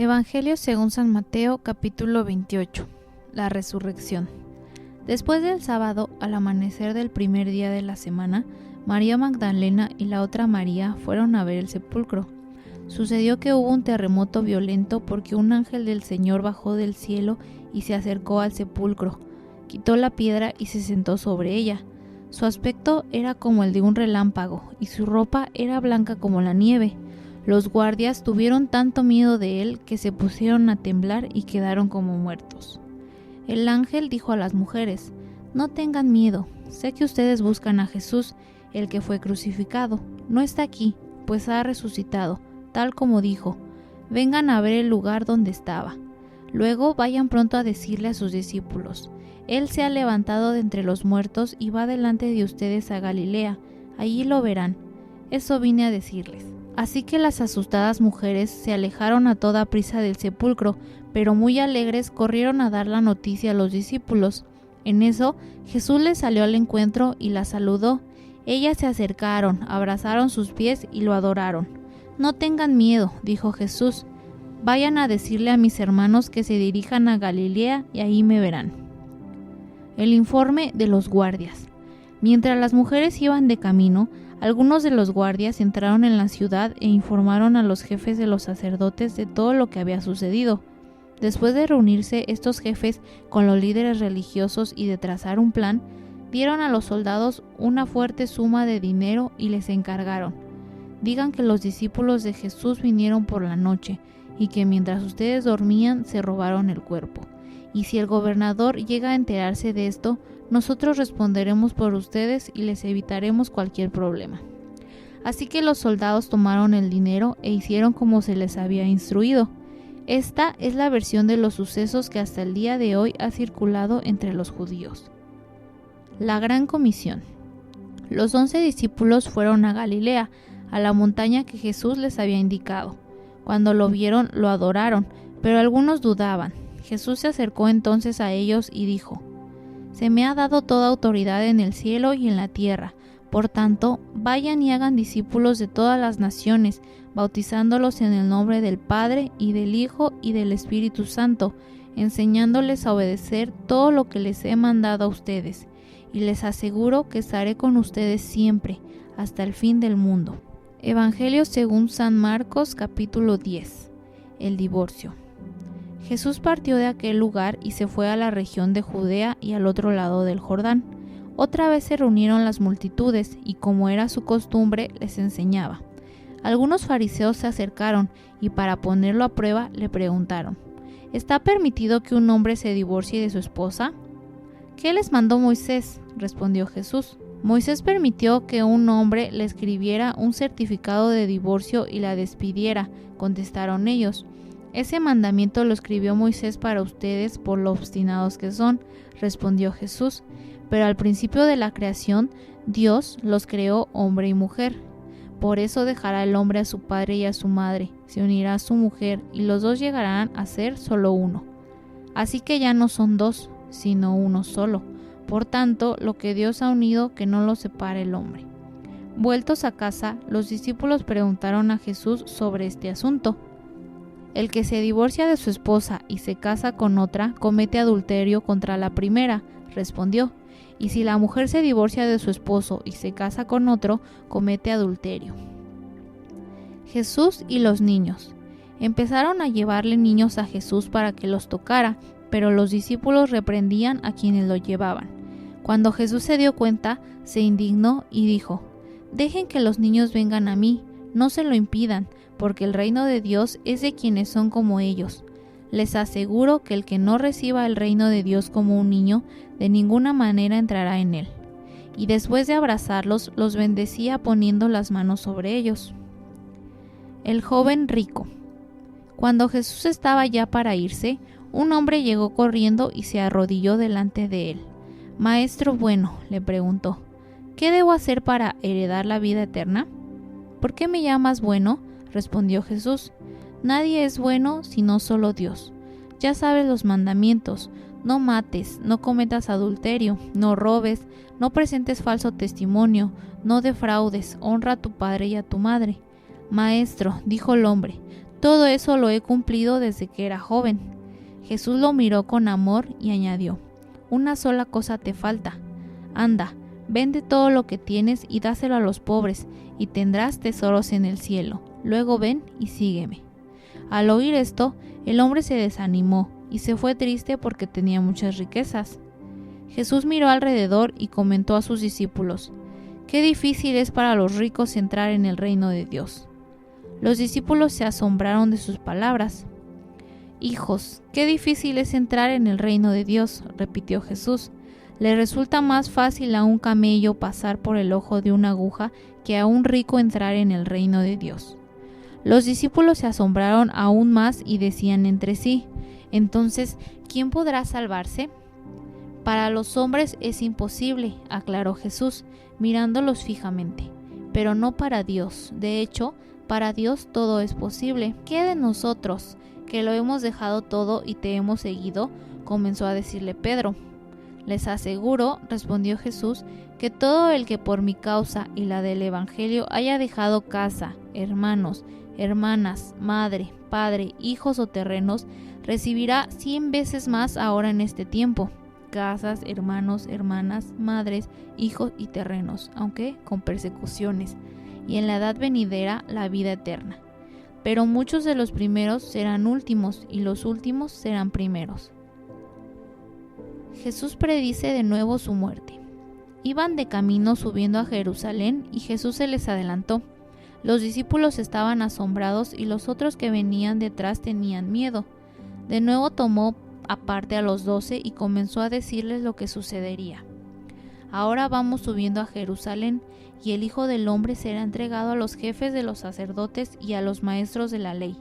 Evangelio según San Mateo, capítulo 28. La resurrección. Después del sábado, al amanecer del primer día de la semana, María Magdalena y la otra María fueron a ver el sepulcro. Sucedió que hubo un terremoto violento porque un ángel del Señor bajó del cielo y se acercó al sepulcro, quitó la piedra y se sentó sobre ella. Su aspecto era como el de un relámpago y su ropa era blanca como la nieve. Los guardias tuvieron tanto miedo de él que se pusieron a temblar y quedaron como muertos. El ángel dijo a las mujeres: «No tengan miedo, sé que ustedes buscan a Jesús, el que fue crucificado. No está aquí, pues ha resucitado, tal como dijo. Vengan a ver el lugar donde estaba. Luego vayan pronto a decirle a sus discípulos: Él se ha levantado de entre los muertos y va delante de ustedes a Galilea, allí lo verán». Eso vine a decirles. Así que las asustadas mujeres se alejaron a toda prisa del sepulcro, pero muy alegres corrieron a dar la noticia a los discípulos. En eso, Jesús les salió al encuentro y las saludó. Ellas se acercaron, abrazaron sus pies y lo adoraron. «No tengan miedo», dijo Jesús. «Vayan a decirle a mis hermanos que se dirijan a Galilea y ahí me verán». El informe de los guardias. Mientras las mujeres iban de camino, algunos de los guardias entraron en la ciudad e informaron a los jefes de los sacerdotes de todo lo que había sucedido. Después de reunirse estos jefes con los líderes religiosos y de trazar un plan, dieron a los soldados una fuerte suma de dinero y les encargaron: «Digan que los discípulos de Jesús vinieron por la noche y que mientras ustedes dormían se robaron el cuerpo. Y si el gobernador llega a enterarse de esto, nosotros responderemos por ustedes y les evitaremos cualquier problema». Así que los soldados tomaron el dinero e hicieron como se les había instruido. Esta es la versión de los sucesos que hasta el día de hoy ha circulado entre los judíos. La Gran Comisión. Los 11 discípulos fueron a Galilea, a la montaña que Jesús les había indicado. Cuando lo vieron, lo adoraron, pero algunos dudaban. Jesús se acercó entonces a ellos y dijo: «Se me ha dado toda autoridad en el cielo y en la tierra. Por tanto, vayan y hagan discípulos de todas las naciones, bautizándolos en el nombre del Padre y del Hijo y del Espíritu Santo, enseñándoles a obedecer todo lo que les he mandado a ustedes. Y les aseguro que estaré con ustedes siempre, hasta el fin del mundo». Evangelio según San Marcos, capítulo 10. El divorcio. Jesús partió de aquel lugar y se fue a la región de Judea y al otro lado del Jordán. Otra vez se reunieron las multitudes y, como era su costumbre, les enseñaba. Algunos fariseos se acercaron y, para ponerlo a prueba, le preguntaron: «¿Está permitido que un hombre se divorcie de su esposa?». «¿Qué les mandó Moisés?», respondió Jesús. «Moisés permitió que un hombre le escribiera un certificado de divorcio y la despidiera», contestaron ellos. «Ese mandamiento lo escribió Moisés para ustedes por lo obstinados que son», respondió Jesús. «Pero al principio de la creación, Dios los creó hombre y mujer. Por eso dejará el hombre a su padre y a su madre, se unirá a su mujer y los dos llegarán a ser solo uno. Así que ya no son dos, sino uno solo. Por tanto, lo que Dios ha unido, que no lo separe el hombre». Vueltos a casa, los discípulos preguntaron a Jesús sobre este asunto. «El que se divorcia de su esposa y se casa con otra, comete adulterio contra la primera», respondió. «Y si la mujer se divorcia de su esposo y se casa con otro, comete adulterio». Jesús y los niños. Empezaron a llevarle niños a Jesús para que los tocara, pero los discípulos reprendían a quienes lo llevaban. Cuando Jesús se dio cuenta, se indignó y dijo: «Dejen que los niños vengan a mí, no se lo impidan, porque el reino de Dios es de quienes son como ellos. Les aseguro que el que no reciba el reino de Dios como un niño, de ninguna manera entrará en él». Y después de abrazarlos, los bendecía poniendo las manos sobre ellos. El joven rico. Cuando Jesús estaba ya para irse, un hombre llegó corriendo y se arrodilló delante de él. «Maestro bueno», le preguntó, «¿qué debo hacer para heredar la vida eterna?». «¿Por qué me llamas bueno?», respondió Jesús. «Nadie es bueno sino solo Dios. Ya sabes los mandamientos: no mates, no cometas adulterio, no robes, no presentes falso testimonio, no defraudes, honra a tu padre y a tu madre». «Maestro», dijo el hombre, Todo eso lo he cumplido desde que era joven. Jesús lo miró con amor y añadió: una sola cosa te falta. Anda, vende todo lo que tienes y dáselo a los pobres, y tendrás tesoros en el cielo. Luego ven y sígueme. Al oír esto, el hombre se desanimó y se fue triste porque tenía muchas riquezas. Jesús miró alrededor y comentó a sus discípulos: qué difícil es para los ricos entrar en el reino de Dios. Los discípulos se asombraron de sus palabras. Hijos, qué difícil es entrar en el reino de Dios, repitió Jesús. Le resulta más fácil a un camello pasar por el ojo de una aguja que a un rico entrar en el reino de Dios. Los discípulos se asombraron aún más y decían entre sí: entonces, ¿quién podrá salvarse? Para los hombres es imposible, aclaró Jesús, mirándolos fijamente, pero no para Dios. De hecho, para Dios todo es posible. ¿Qué de nosotros, que lo hemos dejado todo y te hemos seguido?, comenzó a decirle Pedro. Les aseguro, respondió Jesús, que todo el que por mi causa y la del Evangelio haya dejado casa, hermanos, hermanas, madre, padre, hijos o terrenos, recibirá 100 veces más ahora en este tiempo: casas, hermanos, hermanas, madres, hijos y terrenos, aunque con persecuciones, y en la edad venidera la vida eterna. Pero muchos de los primeros serán últimos, y los últimos serán primeros. Jesús predice de nuevo su muerte. Iban de camino subiendo a Jerusalén y Jesús se les adelantó. Los discípulos estaban asombrados y los otros que venían detrás tenían miedo. De nuevo tomó aparte a los 12 y comenzó a decirles lo que sucedería. Ahora vamos subiendo a Jerusalén, y el Hijo del Hombre será entregado a los jefes de los sacerdotes y a los maestros de la ley.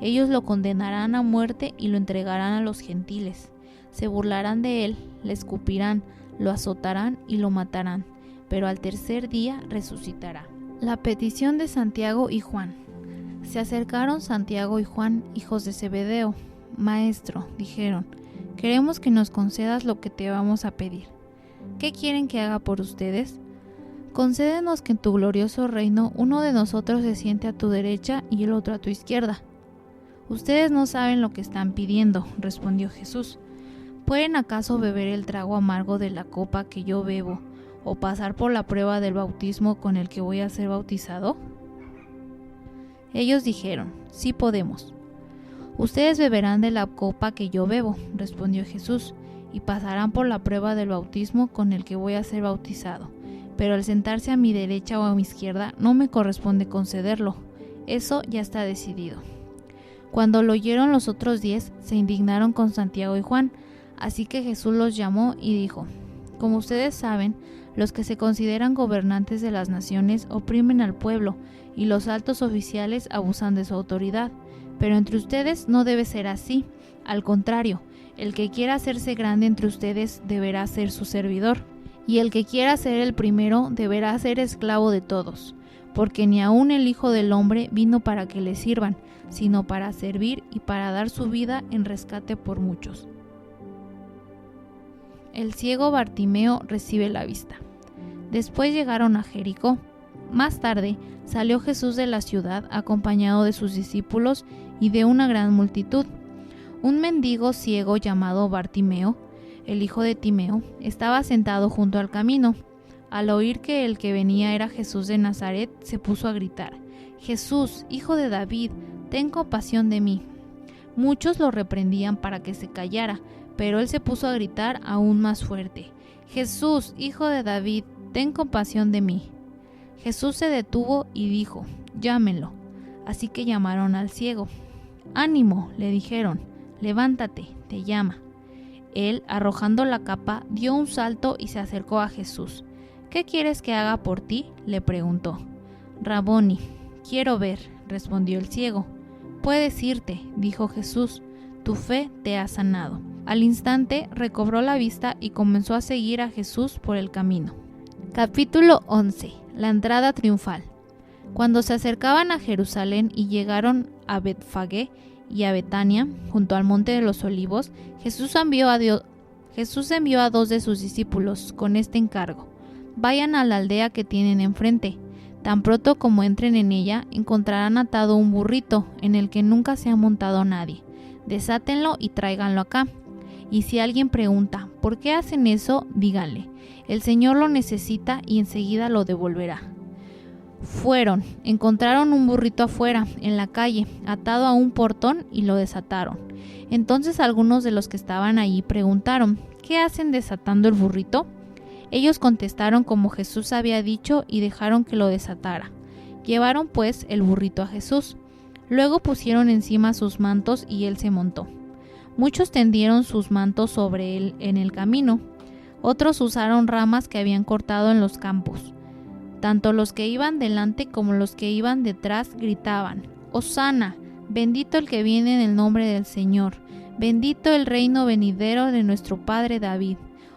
Ellos lo condenarán a muerte y lo entregarán a los gentiles. Se burlarán de él, le escupirán, lo azotarán y lo matarán, pero al tercer día resucitará. La petición de Santiago y Juan. Se acercaron Santiago y Juan, hijos de Zebedeo. Maestro, dijeron, queremos que nos concedas lo que te vamos a pedir. ¿Qué quieren que haga por ustedes? Concédenos que en tu glorioso reino uno de nosotros se siente a tu derecha y el otro a tu izquierda. Ustedes no saben lo que están pidiendo, respondió Jesús. ¿Pueden acaso beber el trago amargo de la copa que yo bebo, o pasar por la prueba del bautismo con el que voy a ser bautizado? Ellos dijeron, sí podemos. Ustedes beberán de la copa que yo bebo, respondió Jesús, y pasarán por la prueba del bautismo con el que voy a ser bautizado. Pero al sentarse a mi derecha o a mi izquierda no me corresponde concederlo. Eso ya está decidido. Cuando lo oyeron los otros 10, se indignaron con Santiago y Juan, así que Jesús los llamó y dijo: como ustedes saben, los que se consideran gobernantes de las naciones oprimen al pueblo, y los altos oficiales abusan de su autoridad. Pero entre ustedes no debe ser así. Al contrario, el que quiera hacerse grande entre ustedes deberá ser su servidor, y el que quiera ser el primero deberá ser esclavo de todos, porque ni aun el Hijo del Hombre vino para que le sirvan, sino para servir y para dar su vida en rescate por muchos. El ciego Bartimeo recibe la vista. Después llegaron a Jericó. Más tarde salió Jesús de la ciudad acompañado de sus discípulos y de una gran multitud. Un mendigo ciego llamado Bartimeo, el hijo de Timeo, estaba sentado junto al camino. Al oír que el que venía era Jesús de Nazaret, se puso a gritar: Jesús, hijo de David, ten compasión de mí. Muchos lo reprendían para que se callara, pero él se puso a gritar aún más fuerte: Jesús, hijo de David, ten compasión de mí. Jesús se detuvo y dijo: llámenlo. Así que llamaron al ciego. Ánimo, le dijeron, levántate, te llama. Él, arrojando la capa, dio un salto y se acercó a Jesús. ¿Qué quieres que haga por ti?, le preguntó. Raboni, quiero ver, respondió el ciego. Puedes irte, dijo Jesús, tu fe te ha sanado. Al instante recobró la vista y comenzó a seguir a Jesús por el camino. Capítulo 11. La entrada triunfal. Cuando se acercaban a Jerusalén y llegaron a Betfagé y a Betania, junto al monte de los olivos, Jesús envió a 2 de sus discípulos con este encargo: vayan a la aldea que tienen enfrente. Tan pronto como entren en ella, encontrarán atado un burrito en el que nunca se ha montado nadie. Desátenlo y tráiganlo acá. Y si alguien pregunta, ¿por qué hacen eso?, díganle, el Señor lo necesita y enseguida lo devolverá. Fueron, encontraron un burrito afuera, en la calle, atado a un portón y lo desataron. Entonces algunos de los que estaban allí preguntaron, ¿qué hacen desatando el burrito? Ellos contestaron como Jesús había dicho y dejaron que lo desatara. Llevaron pues el burrito a Jesús. Luego pusieron encima sus mantos y él se montó. Muchos tendieron sus mantos sobre él en el camino. Otros usaron ramas que habían cortado en los campos. Tanto los que iban delante como los que iban detrás gritaban, «Hosana, bendito el que viene en el nombre del Señor, bendito el reino venidero de nuestro padre David,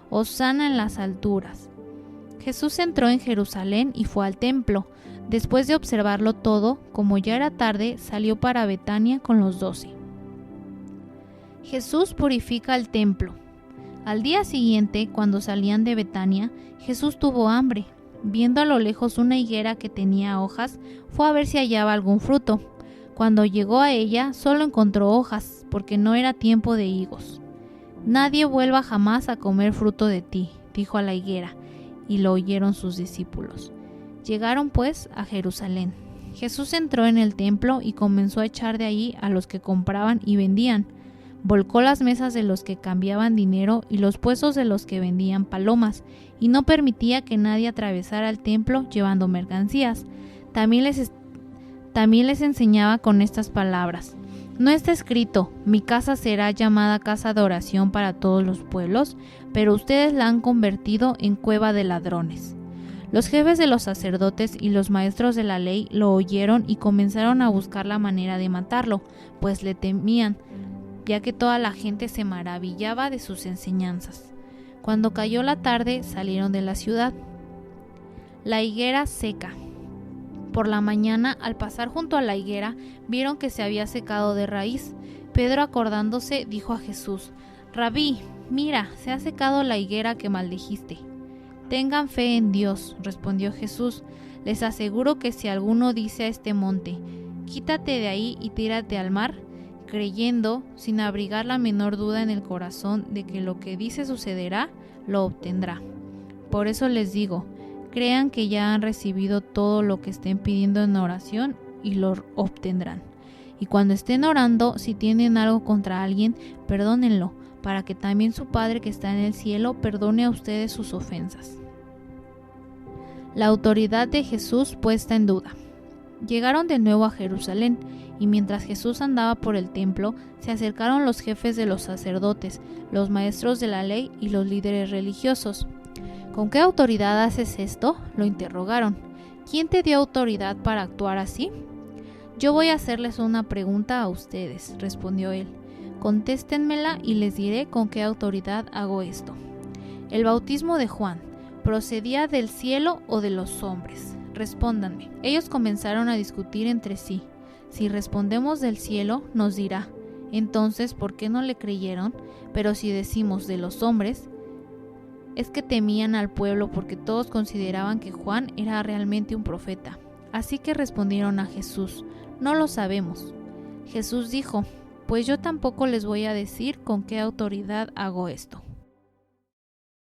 Hosana en las alturas». Jesús entró en Jerusalén y fue al templo. Después de observarlo todo, como ya era tarde, salió para Betania con los 12. Jesús purifica el templo. Al día siguiente, cuando salían de Betania, Jesús tuvo hambre. Viendo a lo lejos una higuera que tenía hojas, fue a ver si hallaba algún fruto. Cuando llegó a ella, solo encontró hojas, porque no era tiempo de higos. «Nadie vuelva jamás a comer fruto de ti», dijo a la higuera, y lo oyeron sus discípulos. Llegaron pues a Jerusalén. Jesús entró en el templo y comenzó a echar de allí a los que compraban y vendían. Volcó las mesas de los que cambiaban dinero y los puestos de los que vendían palomas, y no permitía que nadie atravesara el templo llevando mercancías. También les enseñaba con estas palabras: «¿No está escrito, mi casa será llamada casa de oración para todos los pueblos? Pero ustedes la han convertido en cueva de ladrones». Los jefes de los sacerdotes y los maestros de la ley lo oyeron y comenzaron a buscar la manera de matarlo, pues le temían, ya que toda la gente se maravillaba de sus enseñanzas. Cuando cayó la tarde, salieron de la ciudad. La higuera seca. Por la mañana, al pasar junto a la higuera, vieron que se había secado de raíz. Pedro, acordándose, dijo a Jesús: «Rabí, mira, se ha secado la higuera que maldijiste». «Tengan fe en Dios», respondió Jesús. «Les aseguro que si alguno dice a este monte, quítate de ahí y tírate al mar, creyendo, sin abrigar la menor duda en el corazón de que lo que dice sucederá, lo obtendrá. Por eso les digo, crean que ya han recibido todo lo que estén pidiendo en oración y lo obtendrán. Y cuando estén orando, si tienen algo contra alguien, perdónenlo, para que también su Padre que está en el cielo perdone a ustedes sus ofensas». La autoridad de Jesús puesta en duda. Llegaron de nuevo a Jerusalén, y mientras Jesús andaba por el templo, se acercaron los jefes de los sacerdotes, los maestros de la ley y los líderes religiosos. «¿Con qué autoridad haces esto?», lo interrogaron. «¿Quién te dio autoridad para actuar así?». «Yo voy a hacerles una pregunta a ustedes», respondió él. «Contéstenmela y les diré con qué autoridad hago esto. El bautismo de Juan, ¿procedía del cielo o de los hombres? Respóndanme». Ellos comenzaron a discutir entre sí. «Si respondemos del cielo, nos dirá, entonces, ¿por qué no le creyeron? Pero si decimos de los hombres, es que temían al pueblo porque todos consideraban que Juan era realmente un profeta». Así que respondieron a Jesús: «No lo sabemos». Jesús dijo: «Pues yo tampoco les voy a decir con qué autoridad hago esto».